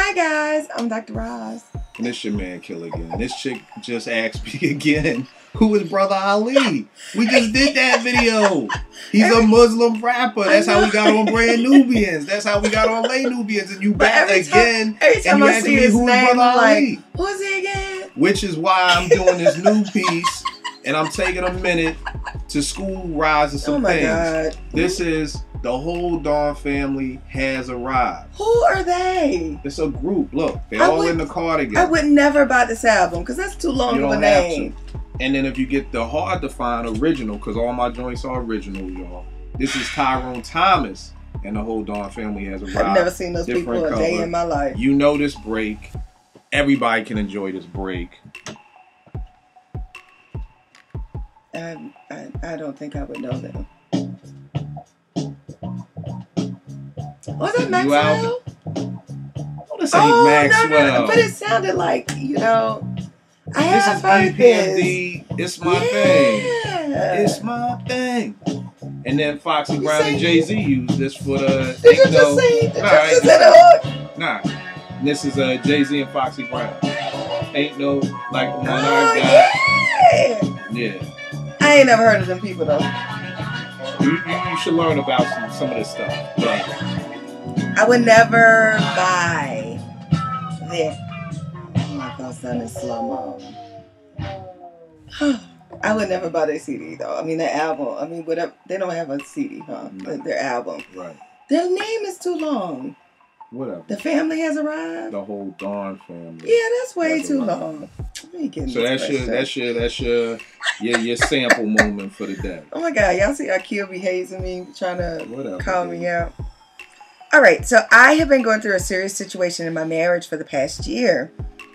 Hi guys, I'm Dr. Roz. And it's your man Kil again. This chick just asked me again, who is Brother Ali? We just did that video. He's a Muslim rapper. That's how we got on Brand Nubians. That's how we got on Lay Nubians. And you back again. Every time and you I see his name, I'm like, who's he again? Which is why I'm doing this new piece. And I'm taking a minute to school Roz and some things. God. This is The Whole Dawn Family Has Arrived. Who are they? It's a group. Look, they're all in the car together. I would never buy this album because that's too long of a name. And then if you get the hard to find original, because all my joints are original, y'all. This is Tyrone Thomas and The Whole Dawn Family Has Arrived. I've never seen those people a day in my life. You know this break. Everybody can enjoy this break. I don't think I would know them. Was it Maxwell? Oh, this ain't Maxwell. No, but it sounded like, you know, I have heard this. It's my thing. It's my thing. And then Foxy Brown and Jay-Z used this for the... Did you just say the hook? Nah. This is Jay-Z and Foxy Brown. Ain't no like the one I got. Yeah. I ain't never heard of them people though. You should learn about some of this stuff. But I would never buy this. Oh my God, son is slow mo. I would never buy their CD though. I mean their album. I mean whatever. They don't have a CD, huh? No. Their album. Right. Their name is too long. Whatever. The Family Has Arrived. The Whole Dawn Family. Yeah, that's way too long. So that's your sample moment for the day. Oh my God, y'all see how Kil be hazing me, trying to call me out. All right, so I have been going through a serious situation in my marriage for the past year.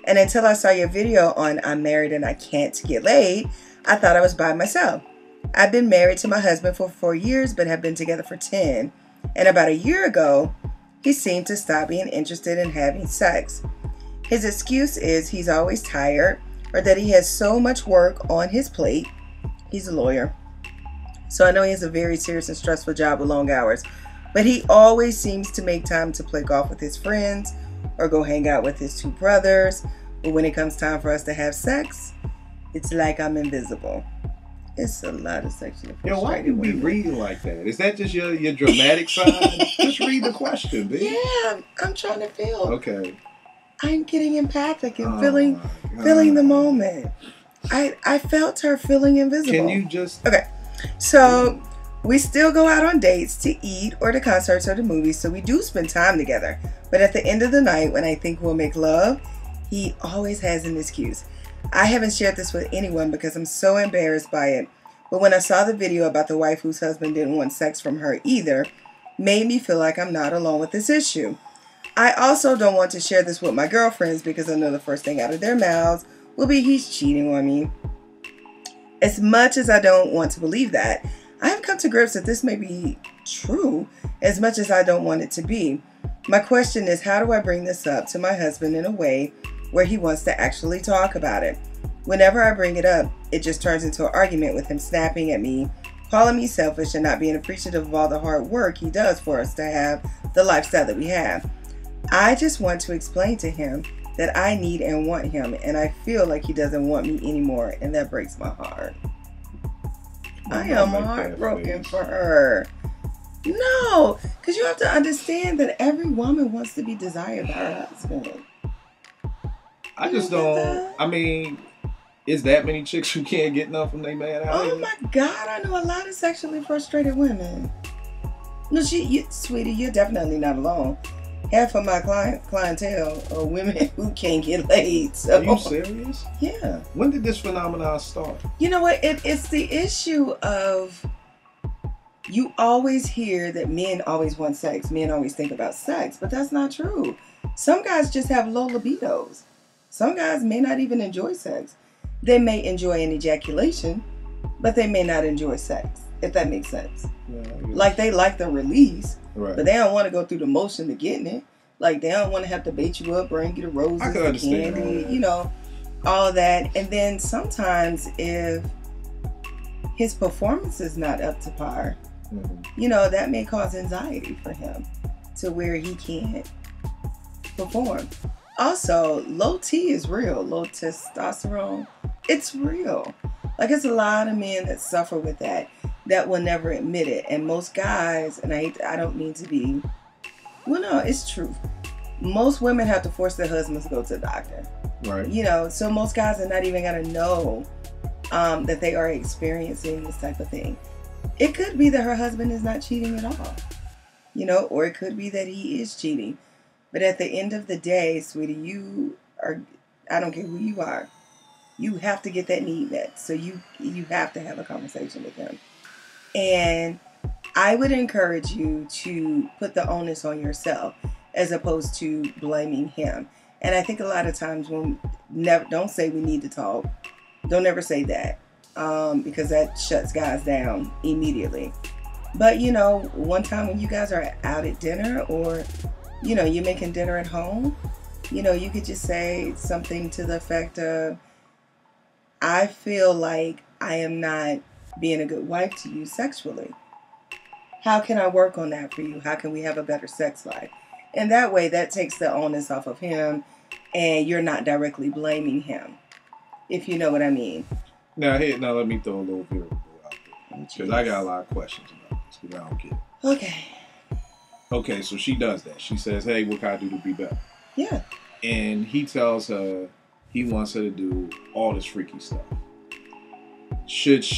And until I saw your video on I'm married and I can't get laid, I thought I was by myself. I've been married to my husband for 4 years, but have been together for 10. And about a year ago, he seemed to stop being interested in having sex. His excuse is he's always tired or that he has so much work on his plate. He's a lawyer. So I know he has a very serious and stressful job with long hours. But he always seems to make time to play golf with his friends or go hang out with his 2 brothers. But when it comes time for us to have sex, it's like I'm invisible. It's a lot of sexual frustration. Yo, why do we read like that? Is that just your dramatic side? Just read the question, baby. Yeah, I'm trying to feel. Okay. I'm getting empathic and feeling the moment. I felt her feeling invisible. Can you just... Okay, so we still go out on dates to eat or to concerts or to movies, so we do spend time together. But at the end of the night, when I think we'll make love, he always has an excuse. I haven't shared this with anyone because I'm so embarrassed by it. But when I saw the video about the wife whose husband didn't want sex from her either, made me feel like I'm not alone with this issue. I also don't want to share this with my girlfriends because I know the first thing out of their mouths will be he's cheating on me. As much as I don't want to believe that, I have come to grips that this may be true as much as I don't want it to be. My question is, how do I bring this up to my husband in a way where he wants to actually talk about it? Whenever I bring it up, it just turns into an argument with him snapping at me, calling me selfish and not being appreciative of all the hard work he does for us to have the lifestyle that we have. I just want to explain to him that I need and want him, and I feel like he doesn't want me anymore, and that breaks my heart. I am heartbroken for her. No, because you have to understand that every woman wants to be desired by her husband. I just don't. I mean, is that many chicks who can't get enough from their man? Oh my God, I know a lot of sexually frustrated women. No, sweetie, you're definitely not alone. Half of my clientele are women who can't get laid. So. Are you serious? Yeah. When did this phenomenon start? You know what? It's the issue of you always hear that men always want sex. Men always think about sex, but that's not true. Some guys just have low libidos. Some guys may not even enjoy sex. They may enjoy an ejaculation, but they may not enjoy sex, if that makes sense. Yeah, like they like the release, right, but they don't want to go through the motion of getting it. Like they don't want to have to bait you up, bring you the roses, the candy, you know, all of that. And then sometimes if his performance is not up to par, you know, that may cause anxiety for him to where he can't perform. Also, low T is real. Low testosterone, it's real. Like, it's a lot of men that suffer with that will never admit it. And most guys, and I don't mean to be, well, no, it's true. Most women have to force their husbands to go to the doctor. Right. You know, so most guys are not even going to know that they are experiencing this type of thing. It could be that her husband is not cheating at all, you know, or it could be that he is cheating. But at the end of the day, sweetie, I don't care who you are, you have to get that need met. So you have to have a conversation with him. And I would encourage you to put the onus on yourself as opposed to blaming him. And I think a lot of times don't say we need to talk. Don't ever say that, because that shuts guys down immediately. But, you know, one time when you guys are out at dinner, or, you know, you're making dinner at home, you know, you could just say something to the effect of, I feel like I am not being a good wife to you sexually. How can I work on that for you? How can we have a better sex life? And that way, that takes the onus off of him, and you're not directly blaming him, if you know what I mean. Now let me throw a little variable out there, because I got a lot of questions about this, because I don't get it. Okay. Okay, so she does that. She says, hey, what can I do to be better? Yeah. And he tells her he wants her to do all this freaky stuff. Shouldn't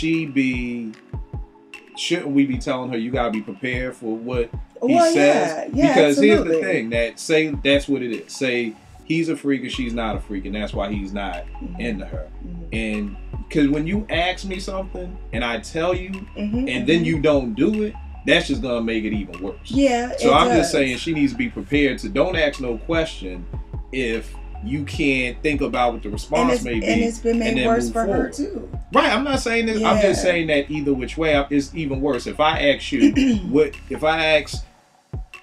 we be telling her you gotta be prepared for what he says? Yeah, because absolutely. Here's the thing, say that's what it is. Say he's a freak and she's not a freak, and that's why he's not into her. And because when you ask me something and I tell you, and then you don't do it, that's just gonna make it even worse. Yeah. So I'm just saying she needs to be prepared to don't ask no question if you can't think about what the response may be. And it's been made worse for her too. Right, I'm not saying this. Yeah. I'm just saying that either which way, it's even worse. If I ask you,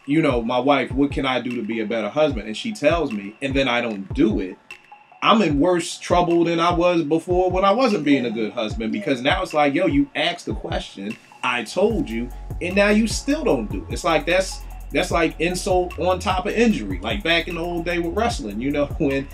you know, my wife, what can I do to be a better husband? And she tells me, and then I don't do it, I'm in worse trouble than I was before when I wasn't being a good husband. Because now it's like, yo, you asked the question, I told you, and now you still don't do it. It's like that's like insult on top of injury. Like back in the old day with wrestling, you know, when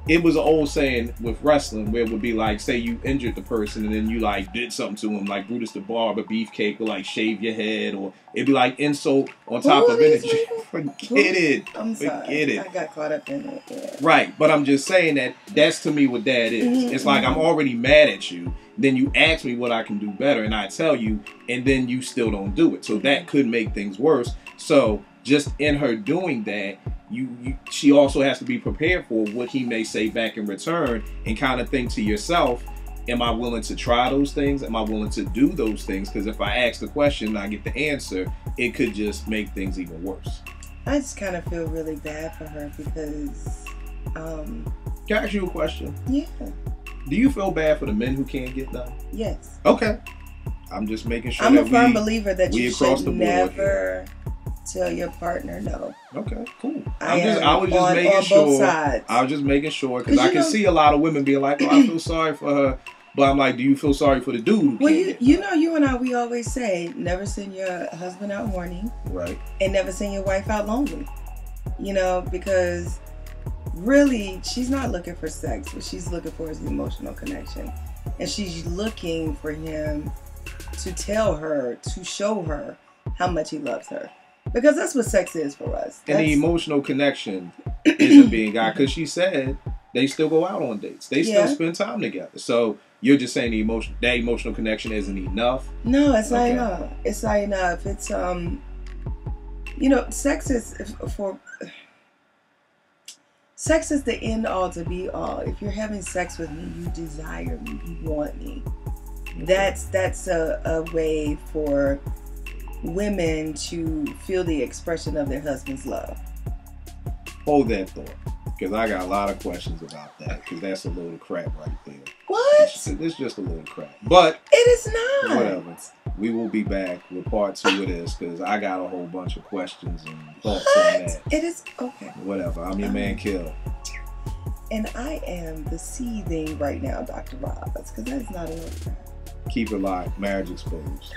it was an old saying with wrestling where it would be like, say you injured the person and then you like did something to him, like Brutus the Barber, Beefcake, would like shave your head, or it'd be like insult on top of injury. Forget it. I'm sorry. Forget it. I got caught up in it. Yeah. Right, but I'm just saying that's to me what that is. It's like I'm already mad at you. Then you ask me what I can do better, and I tell you, and then you still don't do it. So that could make things worse. So just in her doing that, she also has to be prepared for what he may say back in return, and kind of think to yourself, am I willing to try those things? Am I willing to do those things? Because if I ask the question and I get the answer, it could just make things even worse. I just kind of feel really bad for her because... Can I ask you a question? Yeah. Do you feel bad for the men who can't get done? Yes. Okay. I'm just making sure I'm a firm believer that you should never tell your partner no. Okay, cool. I was just making sure. I was just making sure because I can see a lot of women being like, "Oh, I feel sorry for her," but I'm like, "Do you feel sorry for the dude?" Well, you know, you and I, we always say, never send your husband out horny, right? And never send your wife out lonely. You know, because really, she's not looking for sex. What she's looking for is an emotional connection, and she's looking for him to tell her, to show her how much he loves her. Because that's what sex is for us. And the emotional connection isn't being got, because she said they still go out on dates. They still spend time together. So you're just saying that emotional connection isn't enough? No, it's not enough. It's not enough. It's, you know, sex is the end all to be all. If you're having sex with me, you desire me, you want me. That's a way for women to feel the expression of their husband's love. Hold that thought, because I got a lot of questions about that, because that's a load of crap right there. What? It's just a load of crap. But it is not. Whatever. We will be back with part 2 of this, because I got a whole bunch of questions and thoughts on that. It is okay. Whatever. I'm your man, Kil. And I am the seething right now, Dr. Roz, because that is not a load of crap. Keep it locked. Marriage Exposed.